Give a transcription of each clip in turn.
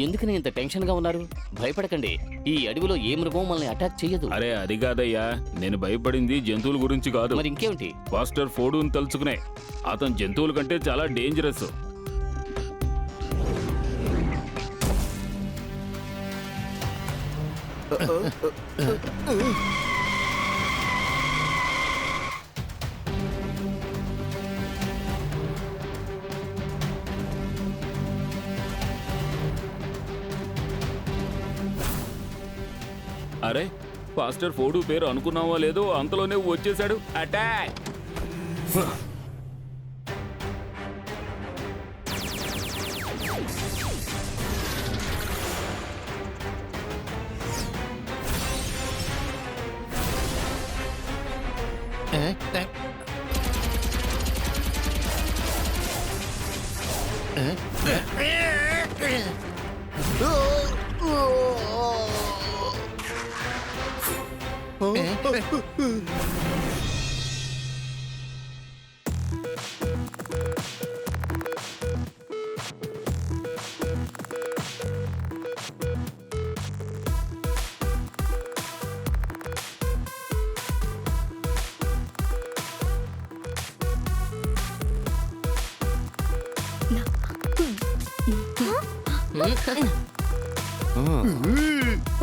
ఎందుకని ఇంత టెన్షన్ గా ఉన్నారు? భయపడకండి, ఈ అడవిలో ఏ మృగం మనల్ని అటాక్ చేయదు. అరే అది కాదయ్యా, నేను భయపడింది జంతువుల గురించి కాదు. మరి ఇంకేమిటి? పాస్టర్ ఫోర్డుని తలుచుకునే. అతను జంతువుల కంటే చాలా డేంజరస్. అరే పాస్టర్ ఫోర్డు పేరు అనుకున్నావా లేదో అంతలోనే వచ్చేసాడు. అటాక్!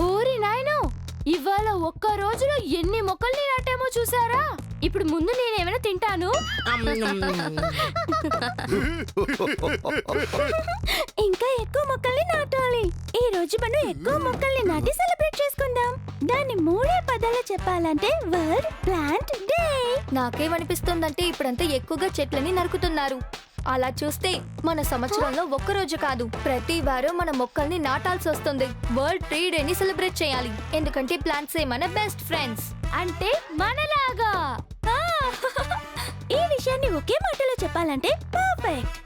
ఓరి నాయనో, ఇవాళ ఒక్క రోజులో ఎన్ని మొక్కల్ని నాటామో చూసారా? ఇప్పుడు ముందు నేనేమైనా తింటాను. ఇంకా ఎక్కువ మొక్కల్ని నాటాలి. ఈ రోజు మనం ఎక్కువ మొక్కల్ని నాటి సెలబ్రేట్ చేసుకుందాం. దాన్ని 3 పదాలు చెప్పాలంటే వరల్డ్ ప్లాంట్ డే. నాకేమనిపిస్తుందంటే ఇప్పుడంతా ఎక్కువగా చెట్లని నరుకుతున్నారు. అలా చూస్తే మన సంవత్సరంలో ఒక్క రోజు కాదు, ప్రతి వారం మన మొక్కల్ని నాటాల్సి వస్తుంది. వరల్డ్ ట్రీ డేని సెలబ్రేట్ చేయాలి, ఎందుకంటే ప్లాంట్స్ మన బెస్ట్ ఫ్రెండ్స్. అంటే మనలాగా. ఈ విషయాన్ని ఒకే మాటలో చెప్పాలంటే పర్ఫెక్ట్.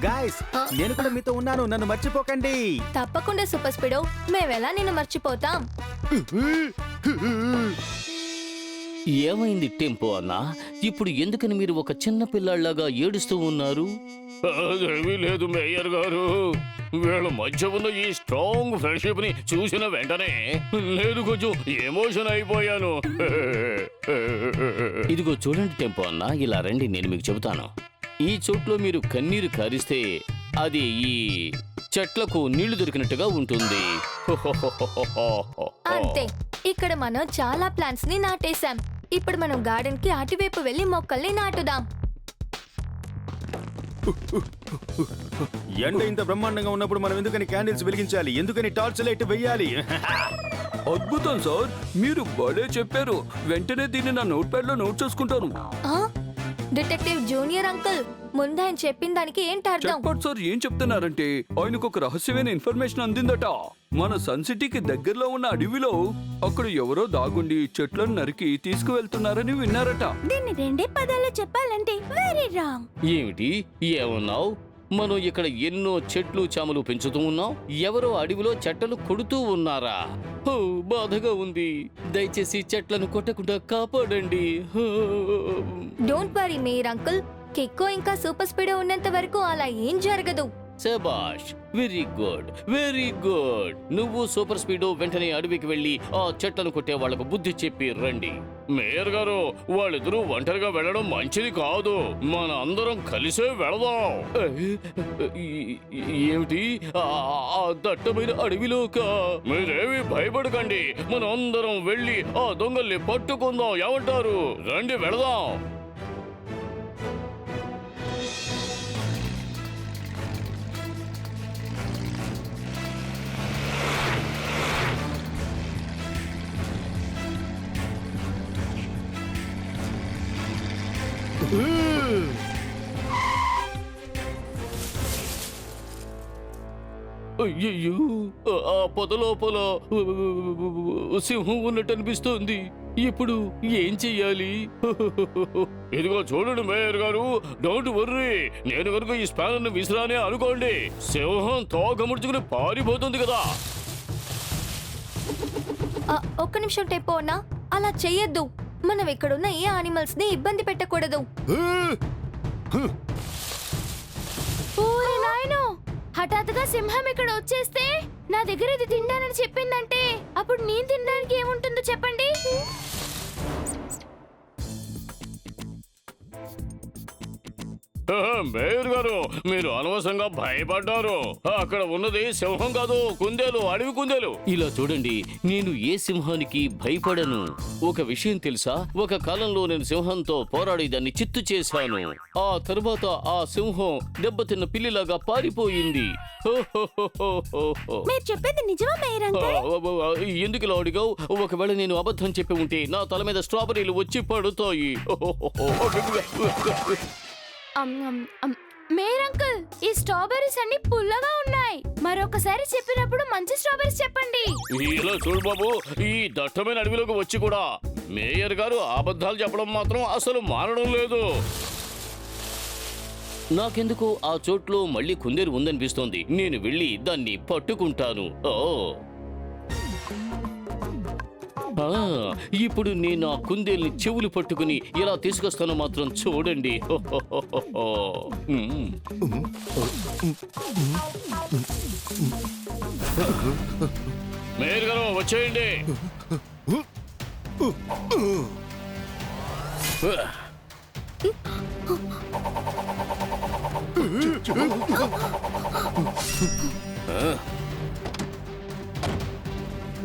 గాయ్స్, నేను కూడా మీతో ఉన్నాను, నన్ను మర్చిపోకండి. తప్పకుండా సూపర్ స్పీడో, మేమెలా నిన్ను మర్చిపోతాం? ఏమైంది టెంపో అన్నా? ఇప్పుడు ఎందుకని మీరు ఒక చిన్న పిల్లాళ్లాగా ఏడుస్తూ ఉన్నారు? అదేమీ లేదు మేయర్ గారు, వీళ్ళ మధ్య ఉన్న ఈ స్ట్రాంగ్ ఫ్రెండ్షిప్ ని చూసిన వెంటనే నేను కొంచెం ఎమోషన్ అయిపోయాను. ఇదిగో చూడండి టెంపో అన్నా, ఇలా రండి, నేను మీకు చెబుతాను. ఈ చోట్లో మీరు కన్నీరు కారిస్తే అది ఈ చెట్లకు నీళ్లు దొరికినట్టుగా ఉంటుంది. అంతే, ఇక్కడ మనం చాలా ప్లాంట్స్ ని నాటేశాం. ఇప్పుడు మనం గార్డెన్ కి అటువైపు వెళ్లి మొక్కల్ని నాటుదాం. ఎండ ఇంత బ్రహ్మాండంగా ఉన్నప్పుడు మనం ఎందుకని క్యాండిల్స్ వెలిగించాలి? ఎందుకని టార్చ్ లైట్ వెయ్యాలి? అద్భుతం సార్, మీరు భలే చెప్పారు. వెంటనే దీన్ని నా నోట్ ప్యాడ్ లో నోట్ చేసుకుంటాను. ఆ? డిటెక్టివ్ జూనియర్ అంకుల్, ముందు ఆయన చెప్పిన దానికి ఏంటి అర్థం? చెప్పండి సార్, ఏం చెప్తున్నారంటే ఆయనకు ఒక రహస్యమైన ఇన్ఫర్మేషన్ అందిందట. మన సన్ సిటీకి దగ్గరలో ఉన్న అడవిలో అక్కడ ఎవరో దాగుండి చెట్లను నరికి తీసుకువెళ్తున్నారని విన్నారట. దీన్ని 2 పదాలు చెప్పాలంటే వెరీ రాంగ్. ఏమిటి? ఏమన్నావు? మనం ఇక్కడ ఎన్నో చెట్లు చామలు పెంచుతూ ఉన్నాం, ఎవరో అడవిలో చెట్లను కొడుతూ ఉన్నారా? హో, బాధగా ఉంది. దయచేసి చెట్లను కొట్టకుండా కాపాడండి. డోంట్ వరీ మేయర్ అంకుల్, కిక్కో ఇంకా సూపర్ స్పీడో ఉన్నంత వరకు అలా ఏం జరగదు. శబాష్, వెరీ గుడ్, వెరీ గుడ్. నువ్వు సూపర్ స్పీడో వెంటనే అడవికి వెళ్ళి ఆ చెట్లను కొట్టే వాళ్లకు బుద్ధి చెప్పి రండి. మేయర్ గారు, వాళ్ళిద్దరూ ఒంటరిగా వెళ్ళడం మంచిది కాదు, మన అందరం కలిసే వెళదాం. ఏమిటి? ఆ దట్టమైన అడవిలోక? మీరేమి భయపడకండి, మనం అందరం వెళ్ళి ఆ దొంగల్ని పట్టుకుందాం. ఏమంటారు? రండి వెళదాం. అయ్యయ్యో, ఆ పొద లోపల సింహం ఉన్నట్టు అనిపిస్తోంది. ఇప్పుడు ఏం చెయ్యాలి? ఇదిగో చూడండి మేయర్ గారు, డోంట్ వర్రీ. నేను కనుక ఈ స్పానర్ ని విసిరానే అనుకోండి, సింహం తోక ముడుచుకుని పారిపోతుంది కదా. ఒక్క నిమిషం టెంపో అన్నా, అలా చెయ్యొద్దు. మనం ఇక్కడున్న ఏ యానిమల్స్ ని ఇబ్బంది పెట్టకూడదు. ఓరి నాయనో, హఠాత్తుగా సింహం ఇక్కడ వచ్చేస్తే నా దగ్గర ఇది తింటానని చెప్పిందంటే అప్పుడు నేను తినడానికి ఏముంటుందో చెప్పండి. మేయర్ గారు, మీరు అనవసరంగా భయపడ్డారు. అక్కడ ఉన్నది సింహం కాదు, కుందేలు, అడవి కుందేలు. ఇలా చూడండి, నేను ఏ సింహానికి భయపడను. ఒక విషయం తెలుసా, ఒక కాలంలో నేను సింహంతో పోరాడి దాన్ని చిత్తు చేశాను. ఆ తరువాత ఆ సింహం దెబ్బతిన్న పిల్లిలాగా పారిపోయింది. మీరు చెప్పేది నిజమా మేయర్ అంకుల్? ఎందుకు ఇలా అడిగావు? ఒకవేళ నేను అబద్ధం చెప్పి ఉంటే నా తల మీద స్ట్రాబెర్రీలు వచ్చి పడుతాయి. మేయర్ అంకుల్, ఈ స్ట్రాబెర్రీస్ అన్ని పుల్లగా ఉన్నాయి. మరొకసారి చెప్పినప్పుడు మంచి స్ట్రాబెర్రీస్ చెప్పండి. ఇలా చూడు బాబు, ఈ దట్టమైన అడవిలోకి వచ్చి కూడా మేయర్ గారు అబద్ధాలు చెప్పడం మాత్రం అసలు మారడం లేదు. నాకెందుకు ఆ చోట్లో మళ్ళీ కుందేలు ఉందనిపిస్తోంది. నేను వెళ్ళి దాన్ని పట్టుకుంటాను. ఇప్పుడు నేను ఆ కుందేల్ని చెవులు పట్టుకుని ఎలా తీసుకొస్తానో మాత్రం చూడండి. మేయర్ గారు వచ్చేయండి.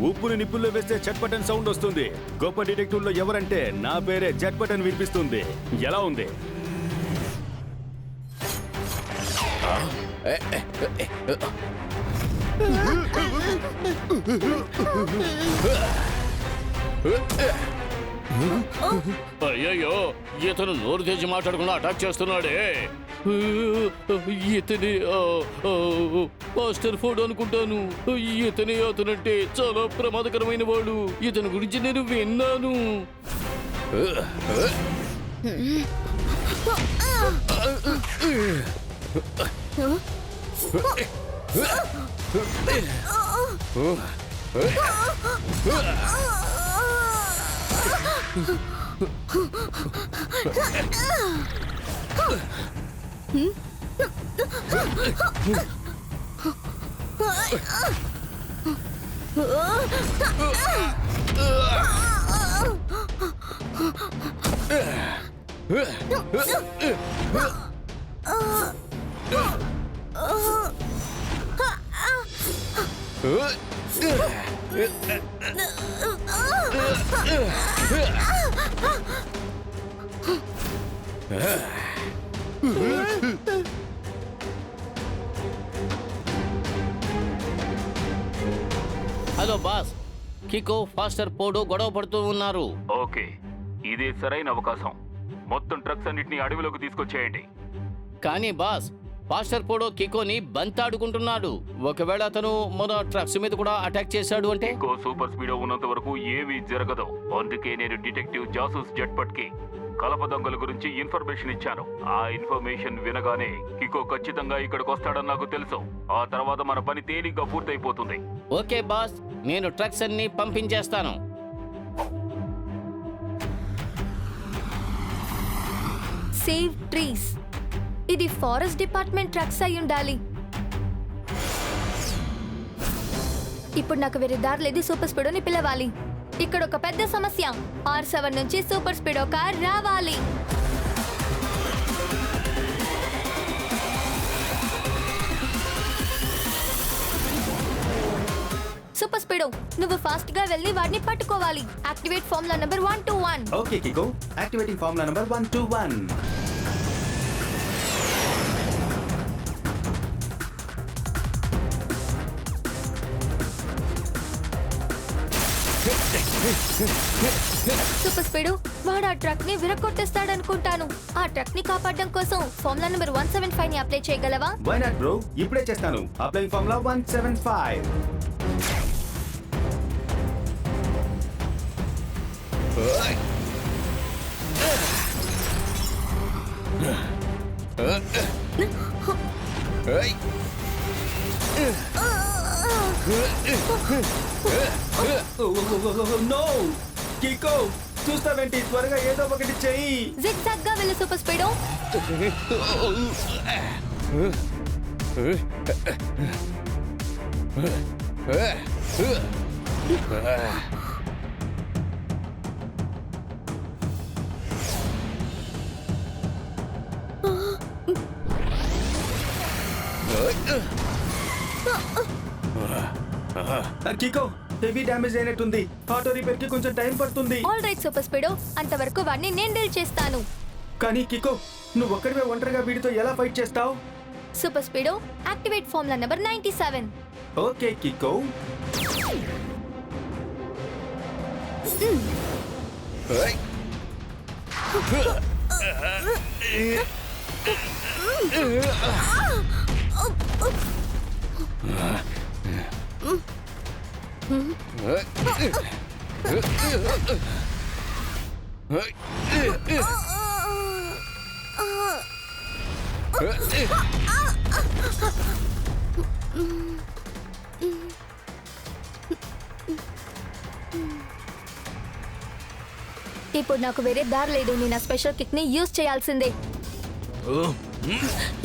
ఉప్పుని నిప్పుల్లో వేస్తే జట్ బటన్ సౌండ్ వస్తుంది. గొప్ప డిటెక్టివ్ లో ఎవరంటే నా పేరే జట్ బటన్ వినిపిస్తుంది. ఎలా ఉంది? అయ్యయ్యో, ఇతను నోరు తెచ్చి మాట్లాడకుండా అటాక్ చేస్తున్నాడే. ఇతని పాస్టర్ ఫోర్డ్ అనుకుంటాను. ఇతని అతనంటే చాలా ప్రమాదకరమైన వాడు. ఇతని గురించి నేను విన్నాను. హలో బాస్, కికో ఫాస్టర్ పోడో గొడవ పడుతూ ఉన్నారు. ఓకే, ఇదే సరైన అవకాశం. మొత్తం ట్రక్స్ అన్నిటిని అడవిలోకి తీసుకొచ్చేయండి. కానీ బాస్, ఫాస్టర్ పోడో కికోని బంతాడుకుంటున్నాడు. ఒకవేళ అతను మన ట్రక్స్ మీద కూడా అటాక్ చేశాడు అంటే? ఇంకో సూపర్ స్పీడో ఉన్నంత వరకు ఏమీ జరగదు. అందుకే నేను డిటెక్టివ్ జాసూస్ జట్పట్ కి కలప దొంగల గురించి ఇన్ఫర్మేషన్ ఇచ్చాను. ఆ ఇన్ఫర్మేషన్ వినగానే కికో ఖచ్చితంగా ఇక్కడికి వస్తాడని నాకు తెలుసు. ఆ తర్వాత మన పని తేలిగ్గా పూర్తయిపోతుంది. ఓకే బాస్, నేను ట్రక్స్ అన్ని పంపించేస్తాను. Save trees. ఇది ఫారెస్ట్ డిపార్ట్మెంట్ ట్రక్స్ అయి ఉండాలి. ఇప్పుడు నాకు వేరే దారి లేదు. సూపర్ స్పీడోని పిలవాలి. ఇక్కడ ఒక పెద్ద సమస్య. R7 నుంచి సూపర్ స్పీడో కార్ రావాలి. సూపర్ స్పీడో, నువ్వు ఫాస్ట్ గా వెళ్ళి వాడిని పట్టుకోవాలి. Activate formula number 121. Okay Kiko, activating formula number 121. Super speedo, వాడు ఆ ట్రక్ ని విరగొట్టేస్తాడనుకుంటాను. ఆ ట్రక్ ని కాపాడడం కోసం ఫార్ములా నంబర్ 175 ని అప్లై చేయగలవా? వై నాట్ బ్రో, ఇప్పుడే చేస్తాను. Applying formula 175. నో కికో, చూస్తావేంటి? త్వరగా ఏదో ఒకటి చెయ్యి. జిగ్జాగ్ గా వెళ్ళు సూపర్ స్పీడో. కికో హెవీ డ్యామేజ్ అయినట్టుంది. ఆటో రిపేర్ కి కొంచెం టైం పడుతుంది. ఆల్ రైట్ సూపర్ స్పీడో, అంతవరకు వాడిని నేను డీల్ చేస్తాను. కానీ కికో, నువ్వు ఒక్కడివే ఒంటరిగా వీడితో ఎలా ఫైట్ చేస్తావు? Super speedo, activate formula number 97. Okay Kiko. ఇప్పుడు నాకు వేరే దారి లేదు. నేను ఆ స్పెషల్ కిక్ ని యూజ్ చేయాల్సిందే.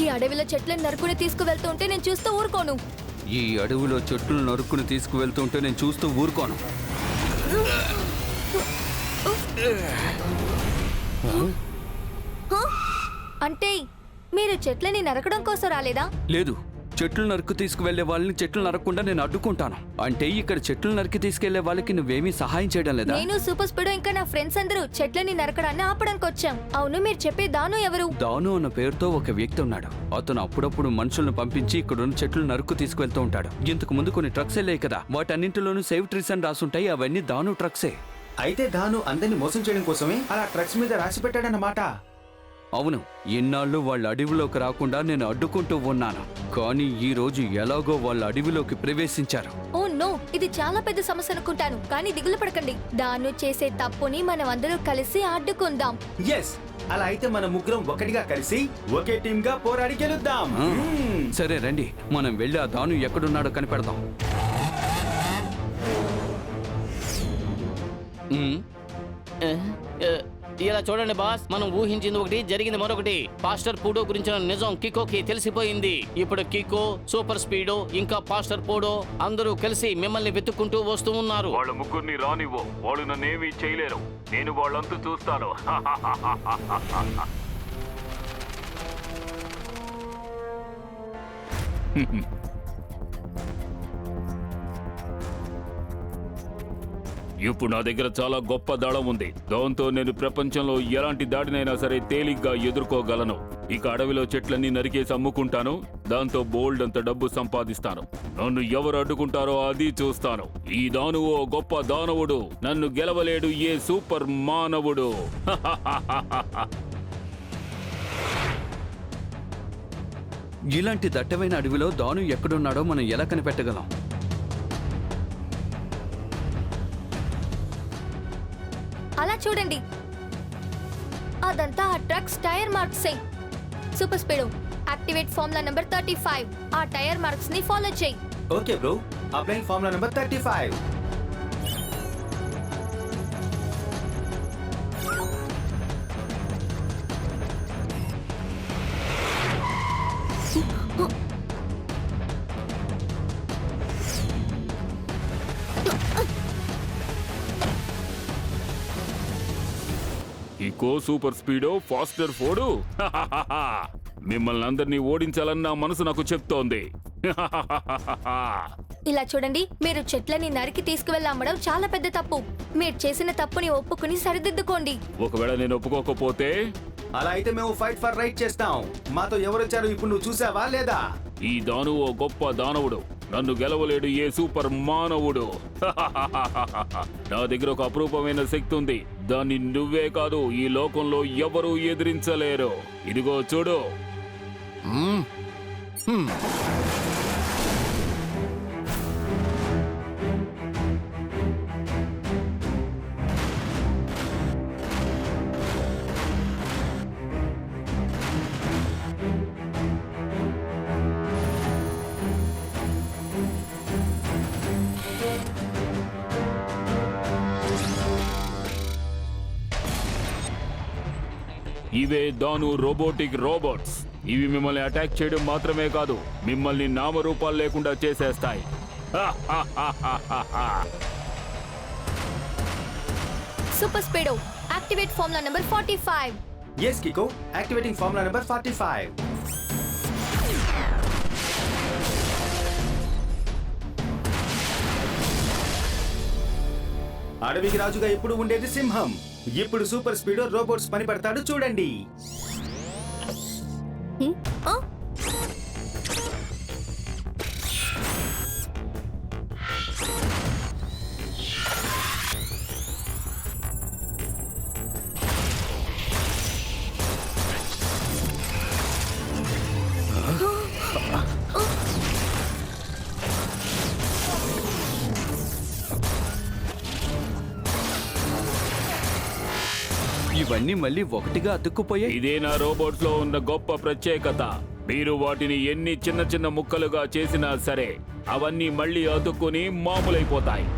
ఈ అడవిలో చెట్లను నరుకుని తీసుకువెళ్తూ ఉంటే నేను చూస్తూ ఊరుకోను. ఈ అడవిలో చెట్లు నరుక్కుని తీసుకువెళ్తుంటే నేను చూస్తూ ఊరుకోను. అంటే మీరు చెట్లని నరకడం కోసం రాలేదా? లేదు, చెట్లు నరుకు తీసుకువెళ్లే వాళ్ళని చెట్లు నరకకుండా నేను అడ్డుకుంటాను. అంటే ఇక్కడ చెట్లు నరికి తీసుకెళ్లే వాళ్ళకి నువ్వేమీ సహాయం చేయడం లేదా? నేను సూపర్ స్పీడో ఇంకా నా ఫ్రెండ్స్ అందరూ చెట్లని నరకడాన్ని ఆపడానికి వచ్చాం. అవును, మీరు చెప్పే దాను ఎవరు? దాను అన్న పేరుతో ఒక వ్యక్తి ఉన్నాడు. అతను అప్పుడప్పుడు మనుషులను పంపించి ఇక్కడున్న చెట్లు నరుకు తీసుకువెళ్తూ ఉంటాడు. ఇంతకు ముందు కొన్ని ట్రక్స్ వెళ్ళాయి కదా, వాటన్నింటిలోనూ సేవ్ ట్రీస్ అని రాసుంటాయి. అవన్నీ దాను ట్రక్సే. అయితే దాను అందరిని మోసం చేయడం కోసమే అలా ట్రక్స్ మీద రాసి పెట్టాడన్నమాట. అవును, ఇన్నాళ్ళు వాళ్ళ అడవిలోకి రాకుండా నేను అడ్డుకుంటూ ఉన్నాను. కానీ ఈ రోజు ఎలాగో వాళ్ళ అడవిలోకి ప్రవేశించారు. ఓ నో, ఇది చాలా పెద్ద సమస్య అనుకుంటాను. కానీ దిగులు పడకండి, దాను చేసే తప్పుని మనం అందరూ కలిసి అడ్డుకుందాం. ఎస్, అలా అయితే మన ముగ్గురం ఒకటిగా కలిసి ఒకే టీమ్ గా పోరాడి గెలుద్దాం. సరే రండి, మనం వెళ్ళి ఆ దాను ఎక్కడున్నాడో కనిపెడదాం. ఇలా చూడండి బాస్, మనం ఊహించింది ఒకటి, జరిగింది మరొకటి. పాస్టర్ పూడో గురించిన నిజం కికోకి తెలిసిపోయింది. ఇప్పుడు కికో, సూపర్ స్పీడో ఇంకా పాస్టర్ పూడో అందరూ కలిసి మిమ్మల్ని వెతుక్కుంటూ వస్తూ ఉన్నారు. వాళ్ళ ముగ్గురిని రానివ్వు, వాళ్ళు నన్నేమీ చేయలేరు. నేను వాళ్ళంతా చూస్తాను. ఇప్పుడు నా దగ్గర చాలా గొప్ప దళం ఉంది. దాంతో నేను ప్రపంచంలో ఎలాంటి దాడినైనా సరే తేలిగ్గా ఎదుర్కోగలను. ఇక అడవిలో చెట్లన్నీ నరికేసి అమ్ముకుంటాను. దాంతో బోల్డ్ అంత డబ్బు సంపాదిస్తాను. నన్ను ఎవరు అడ్డుకుంటారో అది చూస్తాను. ఈ దాను ఓ గొప్ప దానవుడు. నన్ను గెలవలేడు ఏ సూపర్ మానవుడు. ఇలాంటి దట్టమైన అడవిలో దాను ఎక్కడున్నాడో మనం ఎలా కనిపెట్టగలం? అలా చూడండి, అదంతా ఆ ట్రక్స్ టైర్ మార్క్సే. Super speedo, activate formula number 35. ఆ టైర్ మార్క్స్ ని ఫాలో చేయి. Okay bro, applying formula number 35. Kiko, super speedo, faster ఫోడు, మిమ్మల్ని అందరినీ ఓడించాలని నా మనసు నాకు చెప్తోంది. ఇలా చూడండి, మీరు చెట్లని నరికి తీసుకువెళ్ళి అమ్మడం చాలా పెద్ద తప్పు. మీరు చేసిన తప్పుని ఒప్పుకుని సరిదిద్దుకోండి. ఒకవేళ నేను ఒప్పుకోకపోతే? అలా అయితే మేము ఫైట్ ఫర్ రైట్ చేస్తాం. మాతో ఎవరొచ్చారు ఇప్పుడు నువ్వు చూసావా లేదా? ఈ దాను ఓ గొప్ప దానవుడు. నన్ను గెలవలేడు ఏ సూపర్ మానవుడు. నా దగ్గర ఒక అపురూపమైన శక్తి ఉంది. దాన్ని నువ్వే కాదు, ఈ లోకంలో ఎవరూ ఎదిరించలేరు. ఇదిగో చూడు. ఇవే దాను రోబోటిక్ రోబోట్స్. ఇవి మిమ్మల్ని అటాక్ చేయడం మాత్రమే కాదు, మిమ్మల్ని నామరూపాలు లేకుండా చేసేస్తాయి. Super speedo activate formula number 45. Yes, Kiko. Activating formula number 45. అడవికి రాజుగా ఎప్పుడు ఉండేది సింహం. ఇప్పుడు సూపర్ స్పీడో రోబోట్స్ పని పడతాడు చూడండి. ఇవన్నీ మళ్ళీ ఒకటిగా అతుక్కుపోయాయి. ఇదే నా రోబోట్స్ లో ఉన్న గొప్ప ప్రత్యేకత. మీరు వాటిని ఎన్ని చిన్న చిన్న ముక్కలుగా చేసినా సరే అవన్నీ మళ్ళీ అతుక్కుని మామూలైపోతాయి.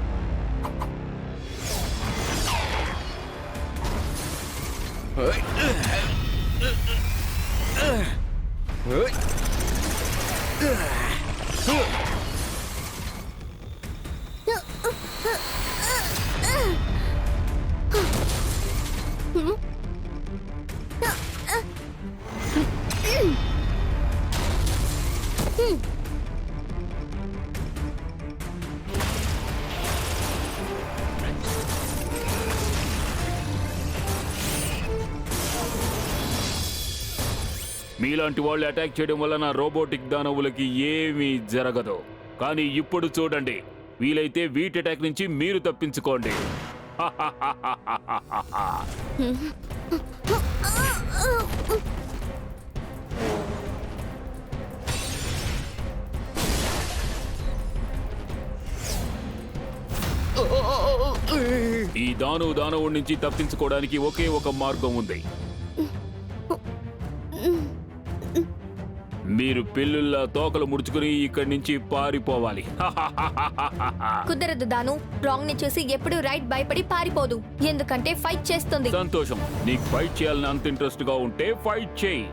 మీలాంటి వాళ్ళు అటాక్ చేయడం వల్ల నా రోబోటిక్ దానవులకి ఏమీ జరగదు. కానీ ఇప్పుడు చూడండి, వీలైతే వీటి అటాక్ నుంచి మీరు తప్పించుకోండి. ఈ దానవుడి నుంచి తప్పించుకోవడానికి ఒకే ఒక మార్గం ఉంది. మీరు పిల్లుల్లా తోకలు ముడుచుకుని ఇక్కడి నుంచి పారిపోవాలి. కుదరదు దాను. రాంగ్ ని చూసి ఎప్పుడు రైట్ భయపడి పారిపోదు, ఎందుకంటే ఫైట్ చేస్తుంది. సంతోషం. నీకు ఫైట్ చేయాలని అంత ఇంట్రెస్ట్ గా ఉంటే ఫైట్ చేయి.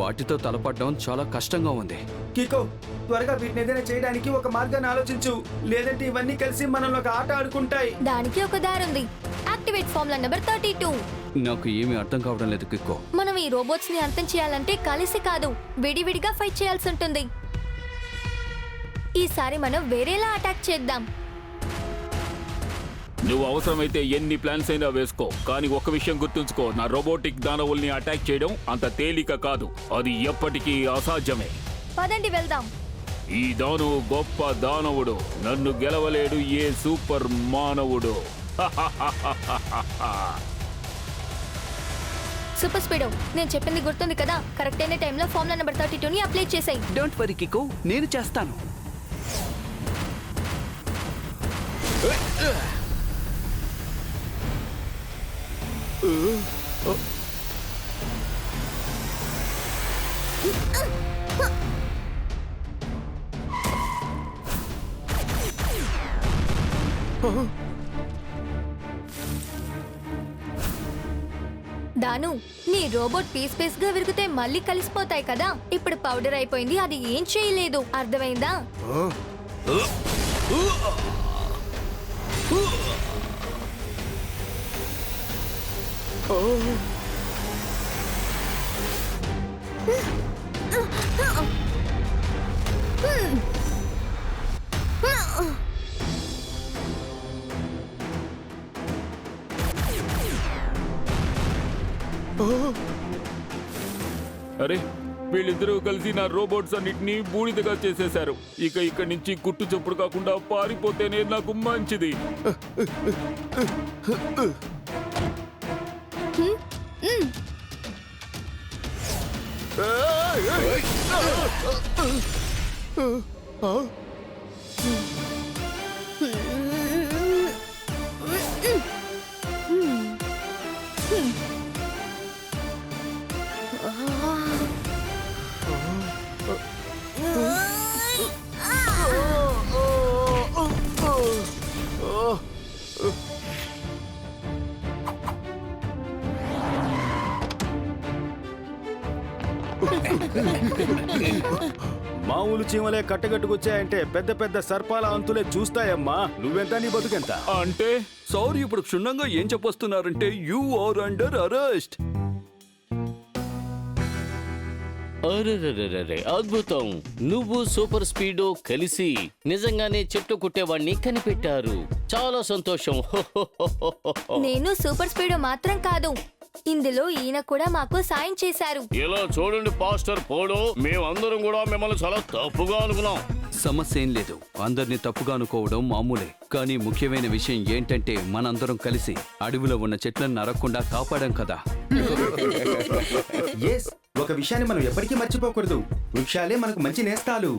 వాటితో తలపడడం చాలా కష్టంగా ఉంది. కికో, త్వరగా వీటిని ఏదైనా చేయడానికి ఒక మార్గాన్ని ఆలోచించు, లేదంటే ఇవన్నీ కలిసి మనల్ని ఒక ఆట ఆడుకుంటాయి. దానికి ఒక దారి ఉంది. Activate formula number 32. నాకు ఏమీ అర్థం కావడం లేదు కిక్కో. మనం ఈ రోబోట్స్ ని అంతం చేయాలంటే కలిసి కాదు, విడివిడిగా ఫైట్ చేయాల్సి ఉంటుంది. ఈసారి మనం వేరేలా అటాక్ చేద్దాం. నువ్వు అవసరమైతే ఎన్ని ప్లాన్స్ అయినా వేసుకో, కానీ ఒక విషయం గుర్తుంచుకో, నా రోబోటిక్ దానవుల్ని అటాక్ చేయడం అంత తేలిక కాదు. అది ఎప్పటికీ అసాధ్యమే. పదండి వెళ్దాం. ఈ దానవు గొప్ప దానవుడు, నన్ను గెలవలేడు ఏ సూపర్ మానవుడు. సూపర్ స్పీడో, నేను చెప్పింది గుర్తుంది కదా? కరెక్ట్ అయిన టైంలో ఫార్ములా నెంబర్ 32 ని అప్లై చేసాయి. డోంట్ వరీ కిక్కో, నేను చేస్తాను. దాను, నీ రోబోట్ పీస్ పీస్ గా విరిగితే మళ్ళీ కలిసిపోతాయి కదా. ఇప్పుడు పౌడర్ అయిపోయింది, అది ఏం చేయలేదు. అర్థమైందా? అరే, వీళ్ళిద్దరూ కలిసి నా రోబోట్స్ అన్నిటినీ బూడిదగా చేసేశారు. ఇక ఇక్కడి నుంచి గుట్టు చప్పుడు కాకుండా పారిపోతేనే నాకు మంచిది. మామూలు చీమలే కట్టగట్టుకొచ్చాయంటే పెద్ద పెద్ద సర్పాల అంతులే చూస్తాయమ్మా. నువ్వెంత, నీ బతుకెంత? అంటే సార్ ఇప్పుడు క్షుణ్ణంగా ఏం చెప్పొస్తున్నారంటే యు ఆర్ అండర్ అరెస్ట్. అరెరెరెరెరె, అద్భుతం. నువ్వు సూపర్ స్పీడో కలిసి నిజంగానే చెట్లు కుట్టేవాణ్ణి కనిపెట్టారు. చాలా సంతోషం. నేను సూపర్ స్పీడ్ మాత్రం కాదు, ఇందులో ఈయన కూడా మాకు సాయం చేశారు. ఇలా చూడండి పాస్టర్ పోడో, మేమందరం కూడా మిమ్మల్ని చాలా తప్పుగా అనుకున్నాం. సమస్య ఏం లేదు, అందరినీ తప్పుగా అనుకోవడం మామూలే. కానీ ముఖ్యమైన విషయం ఏంటంటే మనందరం కలిసి అడవిలో ఉన్న చెట్లను నరక్కుండా కాపాడాం కదా. ఎస్, ఒక విషయాన్ని మనం ఎప్పటికీ మర్చిపోకూడదు. వృక్షాలే మనకు మంచి నేస్తాలు.